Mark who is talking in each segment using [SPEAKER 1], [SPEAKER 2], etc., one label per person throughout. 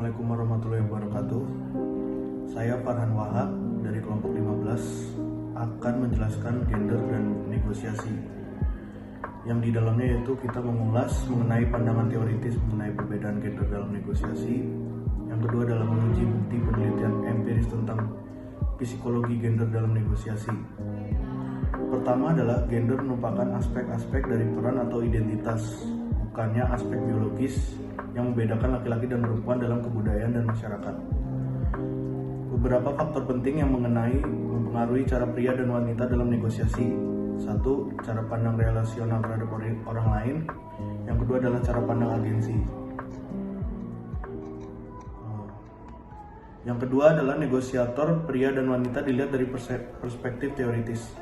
[SPEAKER 1] Assalamualaikum warahmatullahi wabarakatuh. Saya Farhan Wahab dari kelompok 15 akan menjelaskan gender dan negosiasi, yang di dalamnya yaitu kita mengulas mengenai pandangan teoritis mengenai perbedaan gender dalam negosiasi. Yang kedua adalah menguji bukti penelitian empiris tentang psikologi gender dalam negosiasi. Pertama adalah gender merupakan aspek-aspek dari peran atau identitas, bukannya aspek biologis yang membedakan laki-laki dan perempuan dalam kebudayaan dan masyarakat. Beberapa faktor penting yang mempengaruhi cara pria dan wanita dalam negosiasi. Satu, cara pandang relasional terhadap orang lain. Yang kedua adalah cara pandang agensi. Yang kedua adalah negosiator pria dan wanita dilihat dari perspektif teoritis.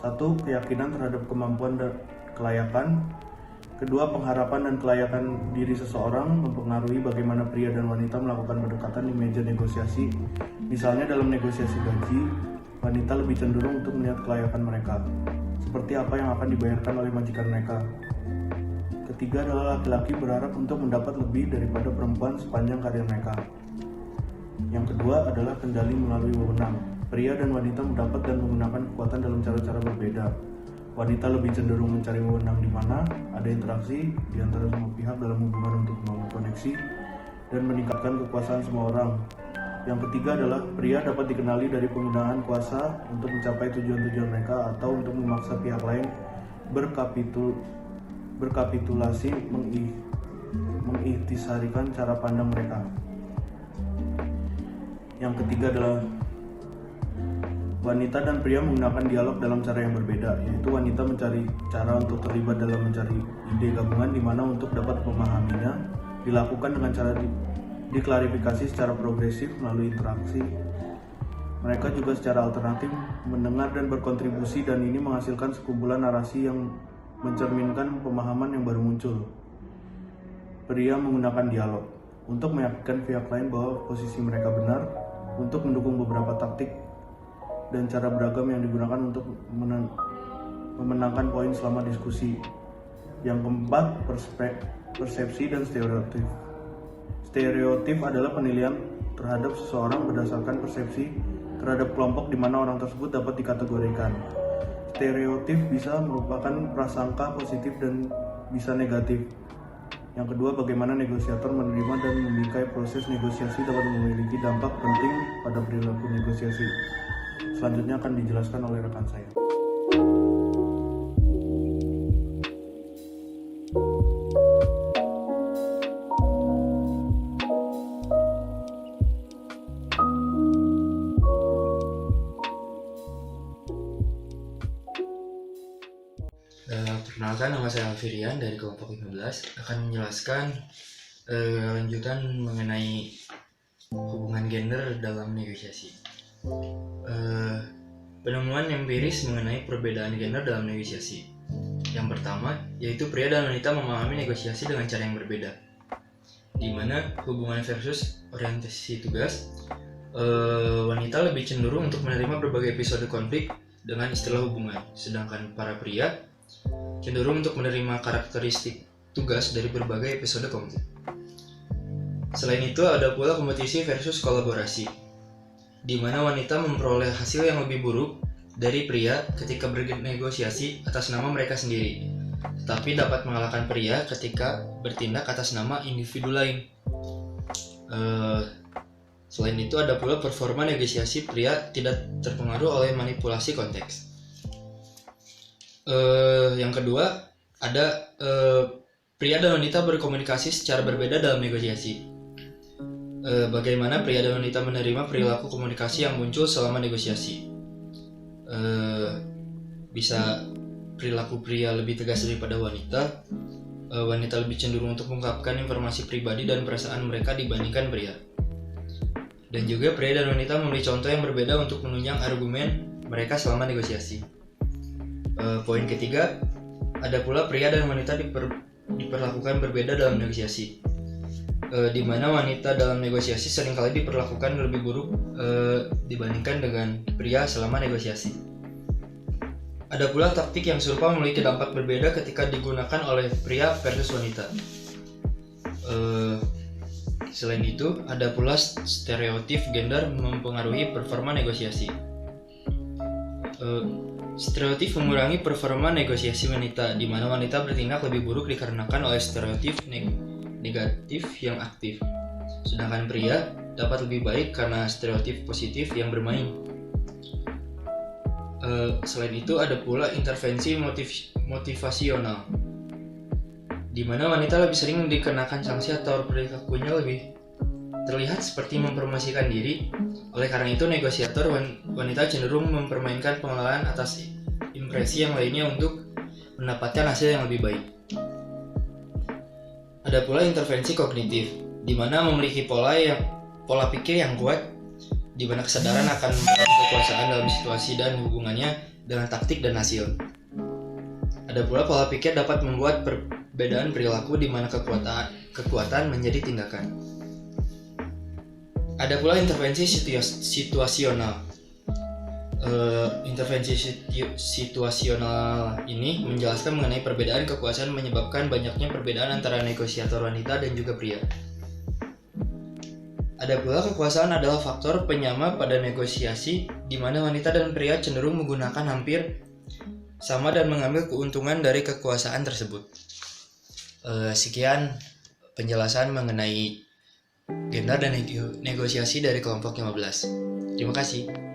[SPEAKER 1] Satu, keyakinan terhadap kemampuan dan kelayakan. Kedua, pengharapan dan kelayakan diri seseorang mempengaruhi bagaimana pria dan wanita melakukan pendekatan di meja negosiasi. Misalnya dalam negosiasi gaji, wanita lebih cenderung untuk melihat kelayakan mereka, seperti apa yang akan dibayarkan oleh majikan mereka. Ketiga adalah laki-laki berharap untuk mendapat lebih daripada perempuan sepanjang karir mereka. Yang kedua adalah kendali melalui wewenang. Pria dan wanita mendapat dan menggunakan kekuatan dalam cara-cara berbeda. Wanita lebih cenderung mencari wewenang di mana ada interaksi di antara semua pihak dalam hubungan untuk membangun koneksi dan meningkatkan kekuasaan semua orang. Yang ketiga adalah pria dapat dikenali dari penggunaan kuasa untuk mencapai tujuan-tujuan mereka atau untuk memaksa pihak lain berkapitulasi mengikhtisarikan cara pandang mereka. Yang ketiga adalah wanita dan pria menggunakan dialog dalam cara yang berbeda, yaitu wanita mencari cara untuk terlibat dalam mencari ide gabungan di mana untuk dapat memahaminya dilakukan dengan cara diklarifikasi secara progresif melalui interaksi. Mereka juga secara alternatif mendengar dan berkontribusi, dan ini menghasilkan sekumpulan narasi yang mencerminkan pemahaman yang baru muncul. Pria menggunakan dialog untuk meyakinkan pihak lain bahwa posisi mereka benar, untuk mendukung beberapa taktik dan cara beragam yang digunakan untuk memenangkan poin selama diskusi. Yang keempat, persepsi dan stereotip. Stereotip adalah penilaian terhadap seseorang berdasarkan persepsi terhadap kelompok di mana orang tersebut dapat dikategorikan. Stereotip bisa merupakan prasangka positif dan bisa negatif. Yang kedua, bagaimana negosiator menerima dan membingkai proses negosiasi dapat memiliki dampak penting pada perilaku negosiasi. Selanjutnya akan dijelaskan oleh rekan saya.
[SPEAKER 2] Perkenalkan, nama saya Alfirian dari kelompok 15 akan menjelaskan lanjutan mengenai hubungan gender dalam negosiasi. Penemuan empiris mengenai perbedaan gender dalam negosiasi. Yang pertama, yaitu pria dan wanita memahami negosiasi dengan cara yang berbeda, di mana hubungan versus orientasi tugas. Wanita lebih cenderung untuk menerima berbagai episode konflik dengan istilah hubungan, sedangkan para pria cenderung untuk menerima karakteristik tugas dari berbagai episode konflik. Selain itu, ada pula kompetisi versus kolaborasi, di mana wanita memperoleh hasil yang lebih buruk dari pria ketika bernegosiasi atas nama mereka sendiri, tetapi dapat mengalahkan pria ketika bertindak atas nama individu lain. Selain itu, ada pula performa negosiasi pria tidak terpengaruh oleh manipulasi konteks. Yang kedua, ada pria dan wanita berkomunikasi secara berbeda dalam negosiasi. Bagaimana pria dan wanita menerima perilaku komunikasi yang muncul selama negosiasi. Bisa perilaku pria lebih tegas daripada wanita. Wanita lebih cenderung untuk mengungkapkan informasi pribadi dan perasaan mereka dibandingkan pria. Dan juga pria dan wanita memberi contoh yang berbeda untuk menunjang argumen mereka selama negosiasi. Poin ketiga, ada pula pria dan wanita diperlakukan berbeda dalam negosiasi, di mana wanita dalam negosiasi seringkali diperlakukan lebih buruk dibandingkan dengan pria selama negosiasi. Ada pula taktik yang serupa memiliki dampak berbeda ketika digunakan oleh pria versus wanita. Selain itu, ada pula stereotip gender mempengaruhi performa negosiasi. Stereotip mengurangi performa negosiasi wanita, di mana wanita bertindak lebih buruk dikarenakan oleh stereotip negatif yang aktif. Sedangkan pria dapat lebih baik karena stereotip positif yang bermain. Selain itu, ada pula intervensi motivasional, di mana wanita lebih sering dikenakan sanksi atau perilakunya lebih terlihat seperti mempromosikan diri. Oleh karena itu, negosiator wanita cenderung mempermainkan pengelolaan atas impresi yang lainnya untuk mendapatkan hasil yang lebih baik. Ada pula intervensi kognitif, di mana memiliki pola pikir yang kuat, di mana kesadaran akan kekuasaan dalam situasi dan hubungannya dengan taktik dan hasil. Ada pula pola pikir dapat membuat perbedaan perilaku, di mana kekuatan menjadi tindakan. Ada pula intervensi situasional. Intervensi situasional ini menjelaskan mengenai perbedaan kekuasaan menyebabkan banyaknya perbedaan antara negosiator wanita dan juga pria. Ada pula kekuasaan adalah faktor penyama pada negosiasi, di mana wanita dan pria cenderung menggunakan hampir sama dan mengambil keuntungan dari kekuasaan tersebut. Sekian penjelasan mengenai gender dan negosiasi dari kelompok 15. Terima kasih.